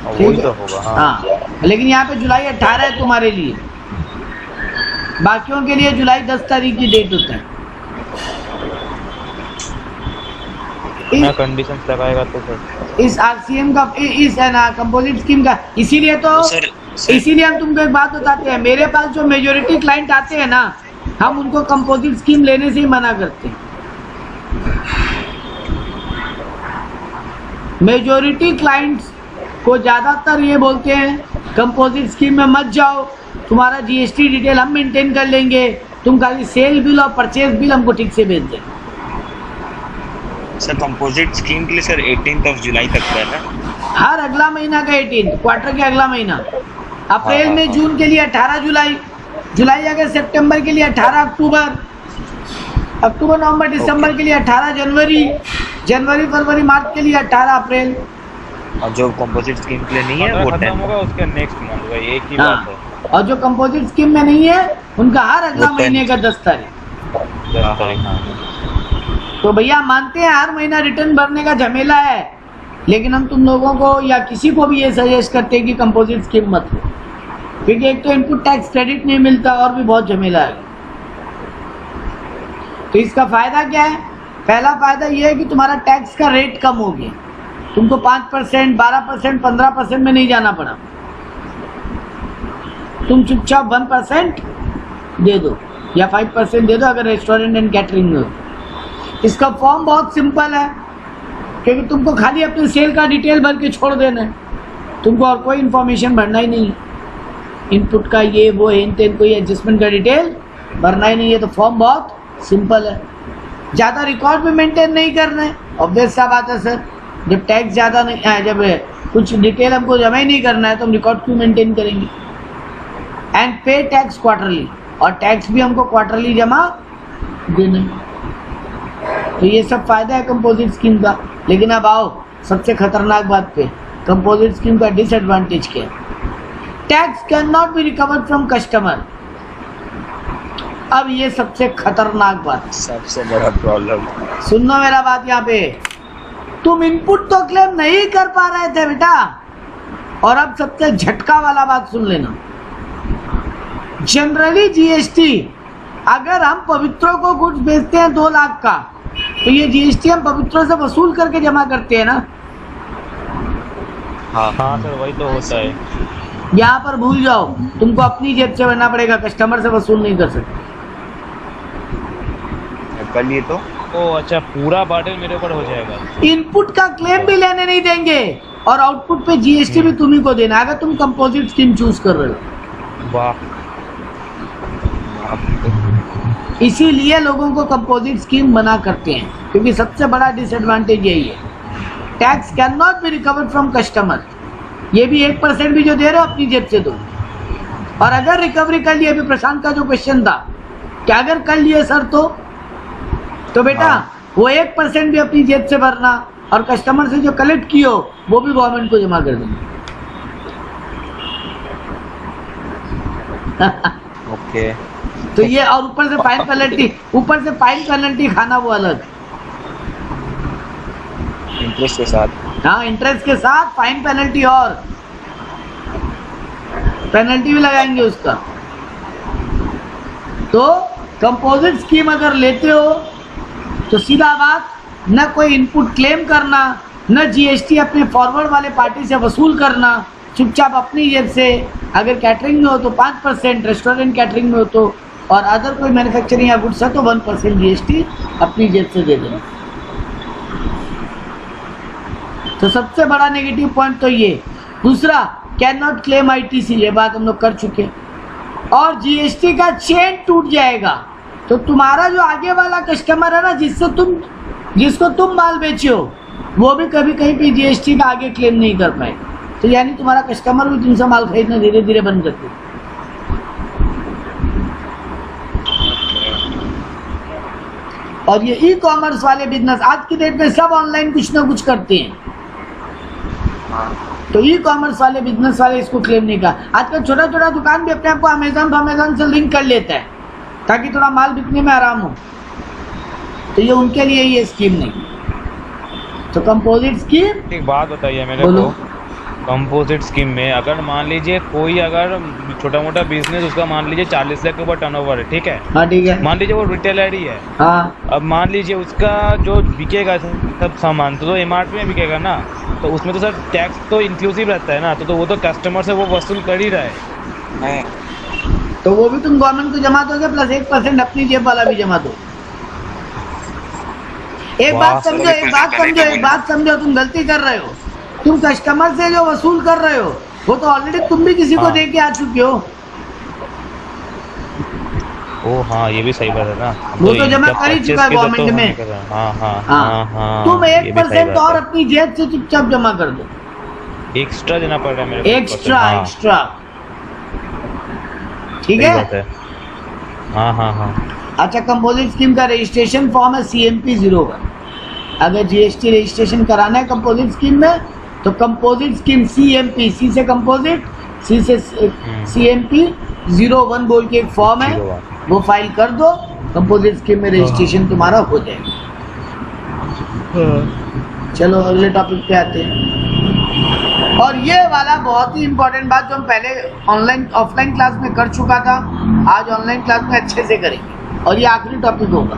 वही तो होगा। हाँ, लेकिन यहाँ पे जुलाई 18 है तुम्हारे लिए, बाकियों के लिए जुलाई 10 तारीख की डेट होता है। कंडीशंस लगाएगा तो फिर इस आरसीएम का, इस कंपोजिट स्कीम का, इसीलिए तो इसीलिए हम तुमको एक बात बताते हैं, मेरे पास जो मेजोरिटी क्लाइंट आते हैं ना, हम उनको कंपोजिट स्कीम लेने से ही मना करते हैं। मेजोरिटी क्लाइंट्स को ज्यादातर ये बोलते हैं कंपोजिट स्कीम में मत जाओ, तुम्हारा जीएसटी डिटेल हम मेंटेन कर लेंगे, तुम खाली सेल बिल और परचेज बिल हमको ठीक से भेज दें। सर कंपोजिट स्कीम के लिए सर 18 जुलाई तक का है ना? हर अगला महीना का 18 क्वार्टर के अगला महीना, अप्रैल में जून के लिए 18 जुलाई, जुलाई अगस्त सितंबर के लिए 18 अक्टूबर, अक्टूबर नवंबर दिसंबर के लिए 18 जनवरी, जनवरी फरवरी मार्च के लिए 18 अप्रैल। और जो कंपोजिट स्कीम के लिए नहीं है वो खत्म होगा उसके नेक्स्ट मंथ होगा, एक ही हाँ, बात है। और जो कंपोजिट स्कीम में नहीं है उनका हर अगला महीने का 10 तारीख। 10 तारीख। तो भैया मानते हैं हर महीना रिटर्न भरने का झमेला है, लेकिन हम तुम लोगों को या किसी को भी ये सजेस्ट करते हैं कि कंपोजिट स्कीम मत लो, क्योंकि एक तो इनपुट टैक्स क्रेडिट नहीं मिलता और भी बहुत झमेला है। तो इसका फायदा क्या है? पहला फायदा ये है कि तुम्हारा टैक्स का रेट कम हो गया, तुमको 5%, 12%, 15% में नहीं जाना पड़ा, तुम चुपचाप 1% दे दो या 5% दे दो अगर रेस्टोरेंट एंड कैटरिंग में हो। इसका फॉर्म बहुत सिंपल है, क्योंकि तुमको खाली अपने सेल का डिटेल भर के छोड़ देना है, तुमको और कोई इन्फॉर्मेशन भरना ही नहीं है, इनपुट का ये वो हेन तेन कोई एडजस्टमेंट का डिटेल भरना ही नहीं है। तो फॉर्म बहुत सिंपल है, ज़्यादा रिकॉर्ड भी मेंटेन नहीं करना है, ऑब्वियस सा बात है सर। जब टैक्स ज़्यादा नहीं है, जब कुछ डिटेल हमको जमा ही नहीं करना है तो हम रिकॉर्ड क्यों मेंटेन करेंगे। एंड पे टैक्स क्वार्टरली, और टैक्स भी हमको क्वार्टरली जमा देना है। तो ये सब फायदा है कंपोजिट स्कीम का। लेकिन अब आओ सबसे खतरनाक बात पे, कंपोजिट स्कीम का डिसएडवांटेज क्या है? Tax can not be recovered from customer. अब ये सबसे खतरनाक बात, सबसे बड़ा प्रॉब्लम। सुनना मेरा बात, यहाँ पे तुम इनपुट तो क्लेम नहीं कर पा रहे थे बेटा, और अब सबसे झटका वाला बात सुन लेना। जनरली जीएसटी अगर हम पवित्रों को कुछ बेचते हैं 2 लाख का, तो ये जीएसटी हम पवित्रों से वसूल करके जमा करते हैं ना। हाँ हाँ सर वही तो होता है। यहाँ पर भूल जाओ, तुमको अपनी जेब से भरना पड़ेगा, कस्टमर से वसूल नहीं कर सकते। कल ये तो ओ अच्छा, पूरा बर्डन मेरे ऊपर हो जाएगा। इनपुट का क्लेम भी लेने नहीं देंगे और आउटपुट पे जीएसटी भी तुम्ही को देना अगर तुम कंपोजिट स्कीम चूज कर रहे हो। वाह, इसीलिए लोगों को कंपोजिट स्कीम मना करते हैं, क्योंकि सबसे बड़ा डिसएडवांटेज यही है, tax can not be recovered from customer. ये भी 1% भी जो दे रहे हो अपनी जेब से दो, और अगर रिकवरी कर लिए, अभी प्रशांत का जो क्वेश्चन था कि अगर कर लिए सर तो बेटा वो 1% भी अपनी जेब से भरना, और कस्टमर से जो कलेक्ट किए हो वो भी गवर्नमेंट को जमा कर देना। ओके। तो ये, और ऊपर से फाइन पेनल्टी, ऊपर से फाइन पेनल्टी खाना वो अलग, इंटरेस्ट के साथ। हाँ इंटरेस्ट के साथ फाइन पेनल्टी, और पेनल्टी भी लगाएंगे उसका। तो कंपोजिट स्कीम अगर लेते हो तो सीधा बात, न कोई इनपुट क्लेम करना, न जीएसटी अपने फॉरवर्ड वाले पार्टी से वसूल करना, चुपचाप अपनी जेब से। अगर कैटरिंग में हो तो 5%, रेस्टोरेंट कैटरिंग में हो तो और अदर कोई मैन्युफैक्चरिंग या गुड्स है तो 1% GST अपनी जेब से दे देना। तो सबसे बड़ा नेगेटिव पॉइंट तो ये। दूसरा, कैन नॉट क्लेम ITC, ये बात हम लोग कर चुके। और GST का चेन टूट जाएगा, तो तुम्हारा जो आगे वाला कस्टमर है ना, जिसको तुम माल बेचे हो, वो भी कभी कहीं पे GST का आगे क्लेम नहीं कर पाए। तो यानी तुम्हारा कस्टमर भी तुमसे माल खरीदना धीरे धीरे बंद कर दे। और ये ई-कॉमर्स वाले बिजनेस आज की डेट में सब ऑनलाइन कुछ ना कुछ करते हैं, तो ई-कॉमर्स वाले बिजनेस वाले इसको क्लेम नहीं कर। आजकल छोटा छोटा दुकान भी अपने आप को अमेजन से लिंक कर लेता है ताकि थोड़ा माल बिकने में आराम हो, तो ये उनके लिए ये स्कीम नहीं। तो कंपोजिट स्कीम, एक बात बताइए मेरे बोलो। को, कंपोजिट स्कीम में अगर मान लीजिए कोई अगर छोटा मोटा बिजनेस, उसका मान लीजिए 40 लाख के ऊपर टर्नओवर है, ठीक है, हाँ ठीक है, मान लीजिए वो रिटेलर ही है, हाँ अब मान लीजिए उसका जो बिकेगा सब सामान तो MRP में बिकेगा ना, तो उसमें तो सर टैक्स तो इंक्लूसिव रहता है ना, तो वो तो कस्टमर से वो वसूल कर ही रहा है। तो वो भी तुम गवर्नमेंट को जमा दोगे प्लस 1% अपनी जेब वाला भी जमा दो। एक बात समझो, तुम गलती कर रहे हो। तुम कस्टमर से जो वसूल कर रहे हो वो तो ऑलरेडी तुम भी किसी को दे के आ चुके हो। ओ हाँ, ये भी सही बात है ना, वो तो जमा कर ही चुका है गवर्नमेंट में। हाँ, तुम 1% और अपनी जेब से चुपचाप जमा कर दो। एक्स्ट्रा देना पड़ रहा है मेरे को, एक्स्ट्रा, ठीक है। हाँ। अच्छा, कंपोजिट स्कीम का रजिस्ट्रेशन फॉर्म है CMP 01। अगर GST रजिस्ट्रेशन कराना है कंपोजिट स्कीम में, तो कंपोजिट स्कीम CMP, C से कंपोजिट, C से CMP 01 बोल के एक फॉर्म है, वो फाइल कर दो, कंपोजिट स्कीम में रजिस्ट्रेशन तुम्हारा हो जाएगा। चलो अगले टॉपिक पे आते हैं। और ये वाला बहुत ही इंपॉर्टेंट बात जो हम पहले ऑफलाइन क्लास में कर चुका था, आज ऑनलाइन क्लास में अच्छे से करेंगे, और ये आखिरी टॉपिक होगा।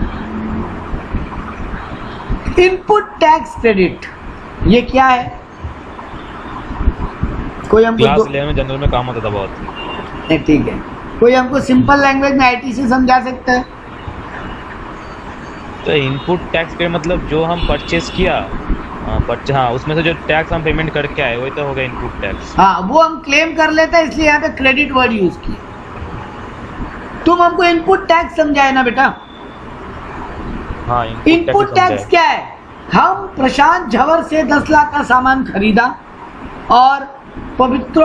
इनपुट टैक्स क्रेडिट, ये क्या है? कोई हमको क्लास 11 में जनरल में काम होता था बहुत। नहीं, ठीक है, कोई हमको सिंपल लैंग्वेज में ITC समझा सकता है? तो इनपुट टैक्स के मतलब जो हम परचेस किया, हाँ, उसमें से जो टैक्स हम पेमेंट करके आए वही तो होगा इनपुट टैक्स। हाँ, वो हम क्लेम कर लेते हैं, इसलिए यहाँ पे क्रेडिट वर्ड यूज किया। तुम हमको इनपुट टैक्स समझाए ना बेटा। हाँ, इनपुट टैक्स क्या है? हम प्रशांत झवर से 10 लाख का सामान खरीदा और पवित्र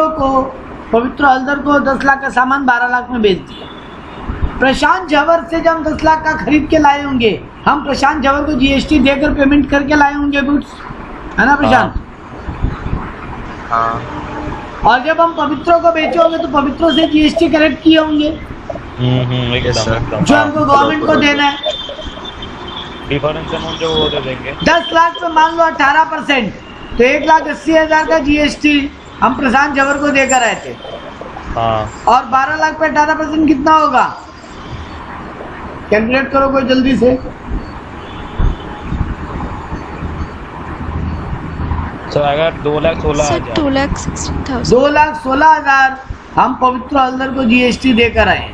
हल्दर को 10 लाख का सामान 12 लाख में बेच दिया। प्रशांत झवर से जब हम 10 लाख का खरीद के लाए होंगे, हम प्रशांत झवर को GST देकर पेमेंट करके लाए होंगे गुड्स, है ना प्रशांत? हाँ। और जब हम पवित्रों को बेचे होंगे तो पवित्रों से GST कलेक्ट किए होंगे, एकदम जो हमको गवर्नमेंट को देना है। डिफरेंस अमाउंट जो वो दे देंगे। 10 लाख पे मान लो 18%, तो 1,80,000 का GST हम प्रशांत झवर को देकर आए थे। हाँ, और 12 लाख पे 18% कितना होगा? कैलकुलेट करो कोई जल्दी से। सर अगर 2,16,000 2,60,000 2,16,000 हम पवित्र हल्दर को GST देकर आए,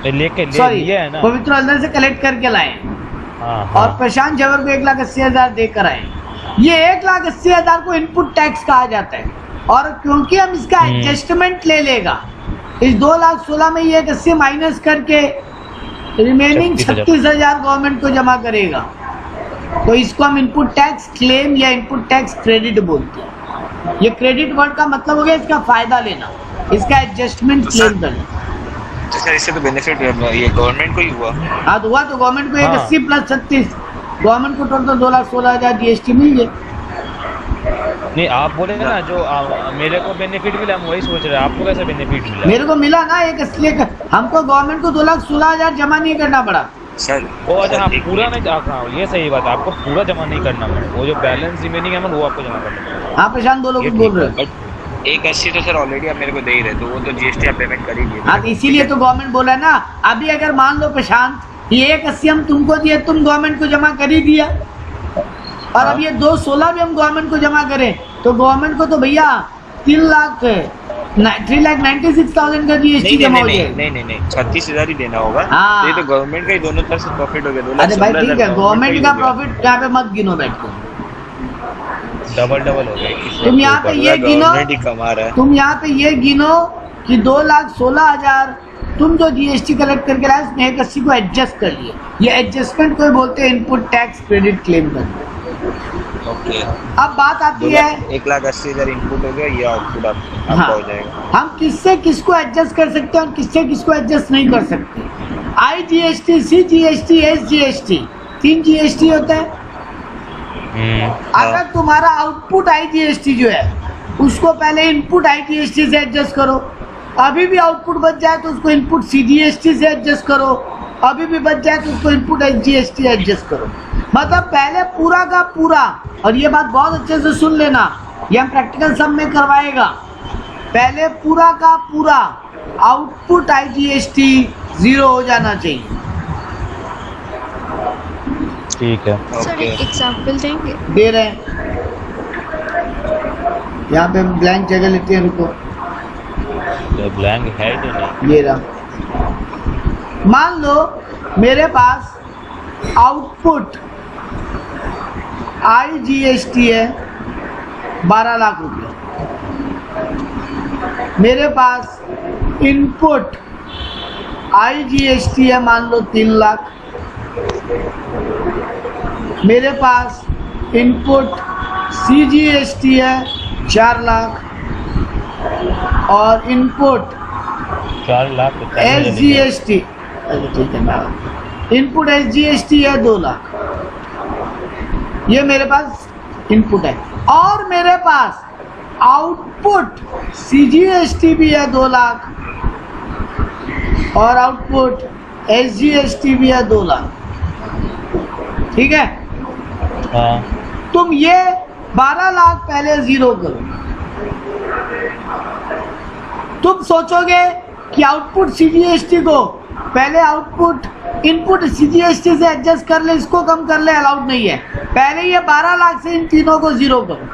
सॉरी लिया है ना, पवित्र हल्दर से कलेक्ट करके लाए। हाँ, और प्रशांत झवर को 1,80,000 देकर आए। ये 1,80,000 को इनपुट टैक्स कहा जाता है, और क्योंकि हम इसका एडजस्टमेंट ले लेगा, इस 2,16,000 में ये 80 माइनस करके रिमेनिंग 36,000 गवर्नमेंट को जमा करेगा, तो इसको हम इनपुट टैक्स क्लेम या इनपुट टैक्स क्रेडिट बोलते हैं। ये क्रेडिट वर्ड का मतलब हो गया इसका फायदा लेना, इसका एडजस्टमेंट क्लेम करना। तो सर इससे तो बेनिफिट ये गवर्नमेंट को ही हुआ। हाँ, तो हुआ तो गवर्नमेंट को 80 प्लस 36, गवर्नमेंट को टोटल 2,16,000 GST मिल गए। नहीं, आप बोले ना जो मेरे को बेनिफिट मिला, हम वही सोच रहे हैं, आपको कैसा बेनिफिट मिला? मेरे को मिला ना एक, इसलिए हमको गवर्नमेंट को 2,16,000 जमा नहीं करना पड़ा। सर वो अच्छा, हाँ, पूरा नहीं, हाँ ये सही बात है, आपको पूरा जमा नहीं करना पड़ेगा, वो जो बैलेंस रिमेनिंग है वो आपको जमा करना पड़ेगा। हाँ प्रशांत, दो लोग बोल रहे हो। 1,80 तो सर ऑलरेडी आप मेरे को दे ही रहे, तो वो तो GST आप पेमेंट कर ही दिए। हाँ, तो इसीलिए तो गवर्नमेंट बोला ना। अभी अगर मान लो प्रशांत ये 1,80 हम तुमको दिए, तुम गवर्नमेंट को जमा कर ही दिया, और अब ये 2,16 भी हम गवर्नमेंट को जमा करें, तो गवर्नमेंट को तो भैया 3 लाख 3,96,000 का जीएसटी नहीं जमा हो नहीं जाएगा। नहीं नहीं नहीं 36,000 ही देना होगा। हाँ। तो ये तो गवर्नमेंट का ही दोनों तरफ से प्रॉफिट हो गया। अरे भाई ठीक है, गवर्नमेंट का प्रॉफिट यहाँ पे मत गिनो बैठ कर। डबल हो गया। तुम यहाँ पे ये गिनो, गवर्नमेंट ही कमा रहा है। तुम यहाँ पे ये गिनो कि 2,16,000 तुम जो जीएसटी कलेक्ट करके लाए उसमें 180 को एडजस्ट कर लिए। ये एडजस्टमेंट को बोलते हैं इनपुट टैक्स क्रेडिट क्लेम करना। ओके। अब बात आती है 1,80,000 इनपुट हो गया, ये आउटपुट आपका हाँ, हो जाएगा। हम किससे किसको एडजस्ट कर सकते हैं और किससे किसको एडजस्ट नहीं कर सकते। IGST, CGST, SGST 3 GST होता है। अगर तुम्हारा आउटपुट IGST जो है उसको पहले इनपुट IGST से एडजस्ट करो, अभी भी आउटपुट बच जाए तो उसको इनपुट CGST से एडजस्ट करो, अभी भी बच जाए तो उसको इनपुट SGST एडजस्ट करो। मतलब पहले पूरा का पूरा, और ये बात बहुत अच्छे से सुन लेना, ये हम प्रैक्टिकल सम में करवाएगा, पहले पूरा का पूरा आउटपुट IGST 0 हो जाना चाहिए। ठीक है। सर एक एग्जांपल देंगे? दे रहे हैं, यहाँ पे हम ब्लैंक जगह लेते हैं, रुको ब्लैंक है तो नहीं। ये रहा। मान लो मेरे पास आउटपुट IGST है 12 लाख रुपए, मेरे पास इनपुट IGST है मान लो 3 लाख, मेरे पास इनपुट CGST है 4 लाख और इनपुट 4 लाख SGST, ठीक है मैम, इनपुट SGST है 2 लाख। ये मेरे पास इनपुट है और मेरे पास आउटपुट CGST भी है 2 लाख और आउटपुट SGST भी है 2 लाख। ठीक है, हाँ। तुम ये 12 लाख पहले 0 करो। तुम सोचोगे कि आउटपुट CGST को पहले आउटपुट इनपुट CGST से एडजस्ट कर ले, इसको कम कर ले, अलाउड नहीं है। पहले ये 12 लाख से इन तीनों को 0 करो,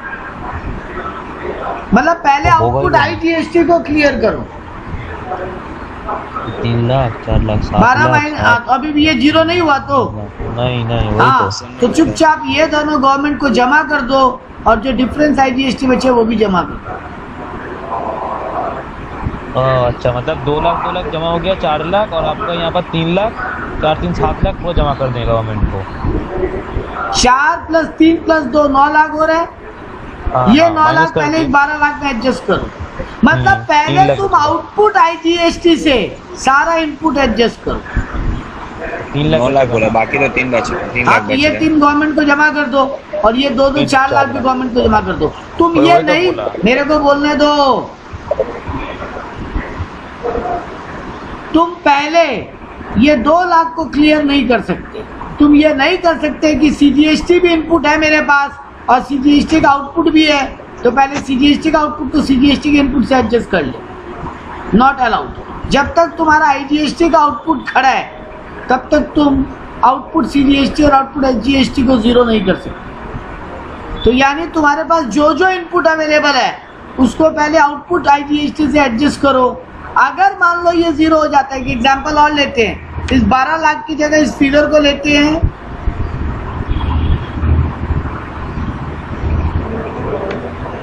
मतलब पहले आउटपुट IGST को क्लियर करो। 3 लाख 4 लाख 12 महीने अभी भी ये 0 नहीं हुआ तो नहीं वही हाँ, तो चुपचाप ये दोनों गवर्नमेंट को जमा कर दो और जो डिफरेंस IGST बचे वो भी जमा कर दो। अच्छा, मतलब 2 लाख जमा हो गया, 4 लाख, और आपका यहाँ पर 3 लाख, 4 3 7 लाख वो जमा कर दें गवर्नमेंट को। 4 + 3 + 2 9 लाख हो रहे हैं। ये 9 लाख पहले 12 लाख में एडजस्ट करो, मतलब पहले तुम आउटपुट IGST से सारा इनपुट एडजस्ट करो। 9 लाख बोला, बाकी तो 3 बचे, 3 लाख अब बचे। ये 3 गवर्नमेंट को जमा कर दो और ये 2 4 लाख भी गवर्नमेंट को जमा कर दो। तुम ये नहीं, मेरे को बोलने दो, तुम पहले ये 2 लाख को क्लियर नहीं कर सकते। तुम ये नहीं कर सकते कि CGST भी इनपुट है मेरे पास और CGST का आउटपुट भी है, तो पहले CGST का आउटपुट तो CGST के इनपुट से एडजस्ट कर ले। Not allowed. जब तक तुम्हारा IGST का आउटपुट खड़ा है तब तक तुम आउटपुट CGST और आउटपुट SGST को 0 नहीं कर सकते। तो यानी तुम्हारे पास जो जो इनपुट अवेलेबल है उसको पहले आउटपुट IGST से एडजस्ट करो। अगर मान लो ये 0 हो जाता है, कि एग्जांपल और लेते हैं, इस 12 लाख की जगह इस फिगर को लेते हैं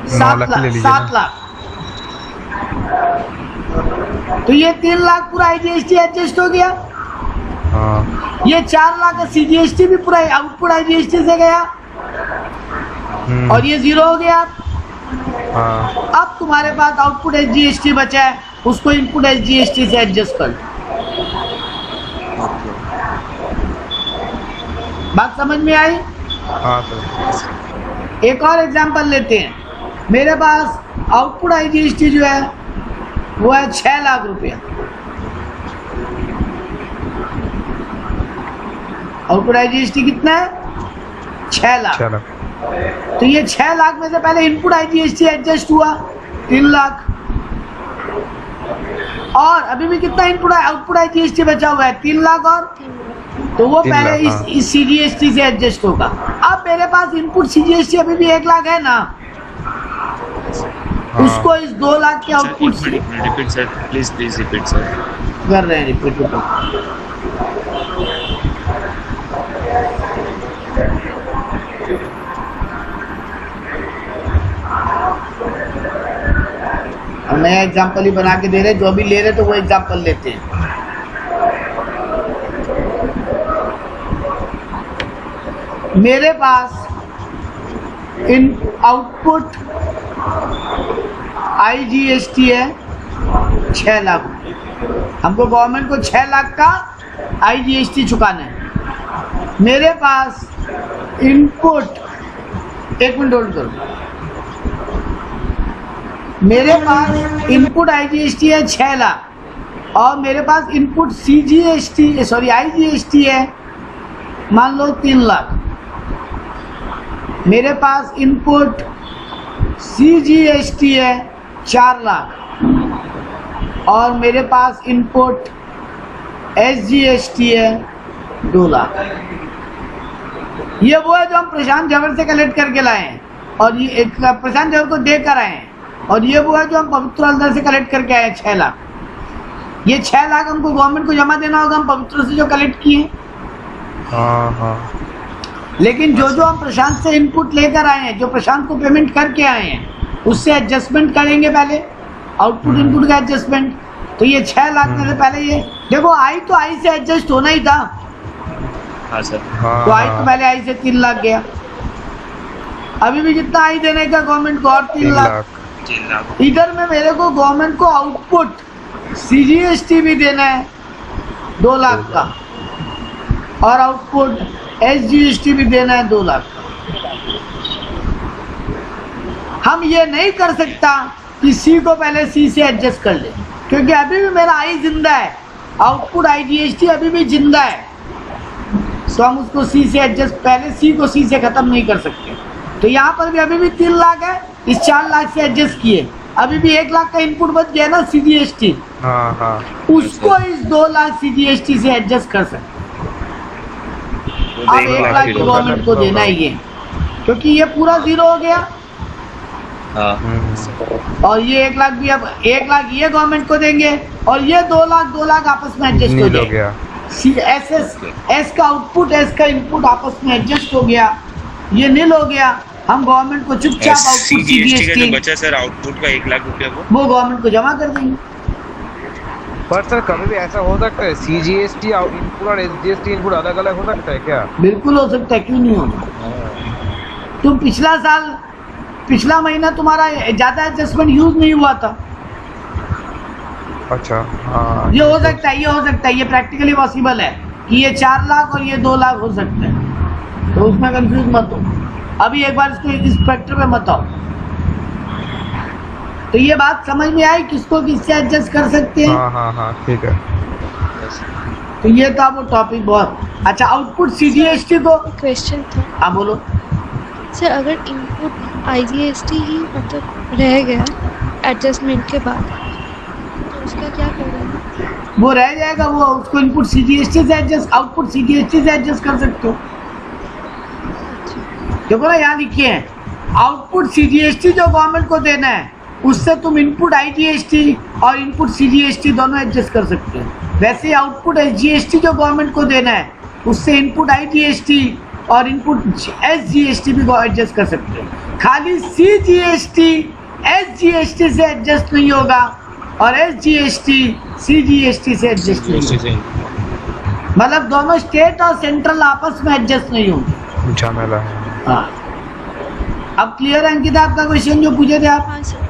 7 लाख, तो ये 3 लाख पूरा IGST एडजस्ट हो गया। ये 4 लाख का CGST भी पूरा आउटपुट IGST से गया और ये 0 हो गया। अब तुम्हारे पास आउटपुट SGST बचा है, उसको इनपुट SGST से एडजस्ट कर लो। बात समझ में आई? हाँ सर। एक और एग्जांपल लेते हैं। मेरे पास आउटपुट IGST जो है वो है 6 लाख रुपया। आउटपुट IGST कितना है? 6 लाख। तो ये 6 लाख में से पहले इनपुट IGST एडजस्ट हुआ 3 लाख, और अभी भी कितना इनपुट आउटपुट IGST बचा हुआ है? 3 लाख, और तो वो पहले इस CGST से एडजस्ट होगा। अब मेरे पास इनपुट CGST अभी भी 1 लाख है ना, हाँ। उसको इस 2 लाख के आउटपुट से repeat sir, please repeat sir. कर रहे हैं रिपीट। हम नया एग्जाम्पल ही बना के दे रहे हैं, जो भी ले रहे तो वो एग्जाम्पल लेते हैं। मेरे पास इन आउटपुट IGST है 6 लाख। हमको गवर्नमेंट को 6 लाख का IGST चुकाना है। मेरे पास इनपुट, 1 मिनट होल्ड करो, मेरे पास इनपुट IGST है 6 लाख और मेरे पास इनपुट IGST है मान लो 3 लाख। मेरे पास इनपुट CGST है 4 लाख और मेरे पास इनपुट SGST है 2 लाख। ये वो है जो हम प्रशांत झवर से कलेक्ट करके लाए हैं और ये एक प्रशांत झवर को दे कर आए हैं, और ये वो है जो हम पवित्र हल्दर से कलेक्ट करके आए हैं 6 लाख। ये 6 लाख हमको गवर्नमेंट को जमा देना होगा, हम पवित्र से जो कलेक्ट किए हैं। हाँ हाँ। लेकिन जो जो हम प्रशांत से इनपुट लेकर आए हैं, जो प्रशांत को पेमेंट करके आए हैं, उससे एडजस्टमेंट करेंगे पहले, आउटपुट इनपुट का एडजस्टमेंट। तो ये 6 लाख में से पहले ये देखो आई तो आई से एडजस्ट होना ही था। हाँ सर। हाँ, तो आई तो पहले आई से 3 लाख गया, अभी भी जितना आई देने का गवर्नमेंट को और 3 लाख। 3 लाख। इधर में मेरे को गवर्नमेंट को आउटपुट CGST भी देना है 2 लाख का और आउटपुट SGST भी देना है 2 लाख। हम ये नहीं कर सकता कि C को पहले C से एडजस्ट कर ले, क्योंकि अभी भी मेरा आई जिंदा है, आउटपुट IGST अभी भी जिंदा है। तो हम उसको C से एडजस्ट, पहले C को C से खत्म नहीं कर सकते। तो यहाँ पर भी अभी भी 3 लाख है, इस 4 लाख से एडजस्ट किए, अभी भी 1 लाख का इनपुट बच गया ना CGST, हाँ हाँ। उसको इस 2 लाख CGST से एडजस्ट कर सकते। अब 1 लाख गवर्नमेंट को देना ही है, क्योंकि ये पूरा 0 हो गया और ये 1 लाख भी, अब 1 लाख ये गवर्नमेंट को देंगे और ये 2 लाख आपस में एडजस्ट हो गया। एस का आउटपुट, एस का इनपुट आपस में एडजस्ट हो गया, ये नील हो गया। हम गवर्नमेंट को चुपचाप आउटपुट CGST का जो CGST बचा सर आउटपुट का 1 लाख रुपया वो गवर्नमेंट को जमा कर देंगे। पर सर कभी भी ऐसा हो सकता है CGST इनपुट और SGST इनपुट अलग अलग हो सकता है क्या? बिल्कुल हो सकता है, क्यों नहीं होगा। तुम पिछला महीना तुम्हारा ज्यादा एडजस्टमेंट यूज नहीं हुआ था। अच्छा हाँ। ये हो सकता है, ये हो सकता है, ये प्रैक्टिकली पॉसिबल है कि ये 4 लाख और ये 2 लाख हो सकते हैं। तो उसमें कंफ्यूज मत हो, अभी एक बार इसको इस फैक्टर पे मत आओ। तो ये बात समझ में आई किसको किससे एडजस्ट कर सकते हैं। हाँ हाँ हाँ ठीक है। तो ये था वो टॉपिक बहुत अच्छा। आउटपुट CGST को, क्वेश्चन था हाँ बोलो सर, अगर इनपुट IGST ही मतलब रह गया एडजस्टमेंट के बाद तो उसका क्या करेंगे? वो रह जाएगा, वो उसको इनपुट CGST से एडजस्ट, आउटपुट CGST से एडजस्ट कर सकते हो। देखो ना यहाँ लिखिए है, आउटपुट CGST जो गवर्नमेंट को देना है उससे तुम इनपुट IGST और इनपुट CGST दोनों एडजस्ट कर सकते हो। वैसे ही आउटपुट SGST जो गवर्नमेंट को देना है उससे इनपुट IGST और इनपुट SGST भी एडजस्ट कर सकते हो। खाली CGST SGST से एडजस्ट नहीं होगा और SGST CGST से एडजस्ट नहीं होगा, मतलब दोनों स्टेट और सेंट्रल आपस में एडजस्ट नहीं होंगे। झमेला है। हाँ, अब क्लियर है अंकिता आपका क्वेश्चन जो पूछे थे आप? हाँ सर।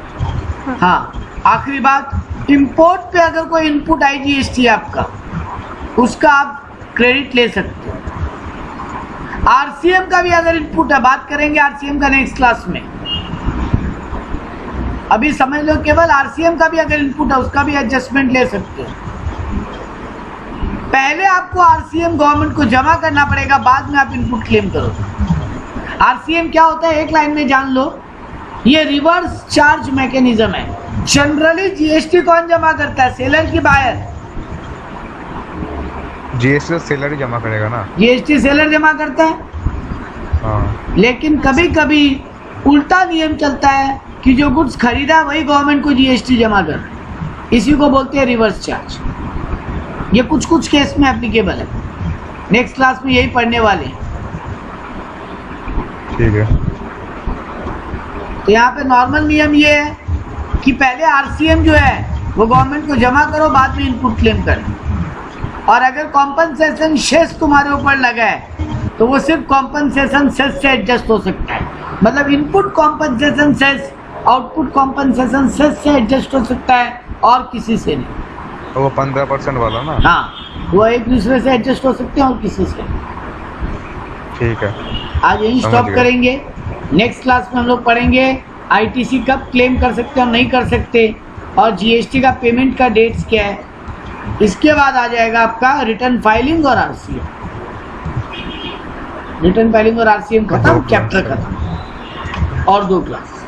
हाँ, आखिरी बात, इंपोर्ट पे अगर कोई इनपुट IGST है आपका, उसका आप क्रेडिट ले सकते हो। RCM का भी अगर इनपुट है, बात करेंगे RCM का नेक्स्ट क्लास में, अभी समझ लो केवल RCM का भी अगर इनपुट है उसका भी एडजस्टमेंट ले सकते हो। पहले आपको RCM गवर्नमेंट को जमा करना पड़ेगा, बाद में आप इनपुट क्लेम करो। RCM क्या होता है एक लाइन में जान लो, ये रिवर्स चार्ज मैकेनिज्म है। जनरली GST कौन जमा करता है, सेलर की बायर? GST सेलर ही जमा करेगा ना। GST सेलर जमा करता है, हाँ। लेकिन कभी कभी उल्टा नियम चलता है, कि जो गुड्स खरीदा वही गवर्नमेंट को जीएसटी जमा कर, इसी को बोलते हैं रिवर्स चार्ज। ये कुछ कुछ केस में एप्लीकेबल है, नेक्स्ट क्लास में यही पढ़ने वाले हैं। ठीक है। तो यहाँ पे नॉर्मल नियम ये है कि पहले आरसीएम जो है वो गवर्नमेंट को जमा करो, बाद में इनपुट क्लेम करो। और अगर कॉम्पनसेशन सेस तुम्हारे ऊपर लगा है तो वो सिर्फ कॉम्पनसेशन सेस से एडजस्ट हो सकता है। मतलब input compensation cess output compensation cess से एडजस्ट हो सकता है और किसी से नहीं। तो वो 15% वाला ना? हाँ, वो एक दूसरे से एडजस्ट हो सकते हैं और किसी से नहीं। ठीक है, आज यही समझ स्टॉप गए। करेंगे। नेक्स्ट क्लास में हम लोग पढ़ेंगे आईटीसी कब क्लेम कर सकते हैं और नहीं कर सकते, और जीएसटी का पेमेंट का डेट्स क्या है। इसके बाद आ जाएगा आपका रिटर्न फाइलिंग और आरसीएम। रिटर्न फाइलिंग और आरसीएम खत्म, चैप्टर खत्म, और 2 क्लास।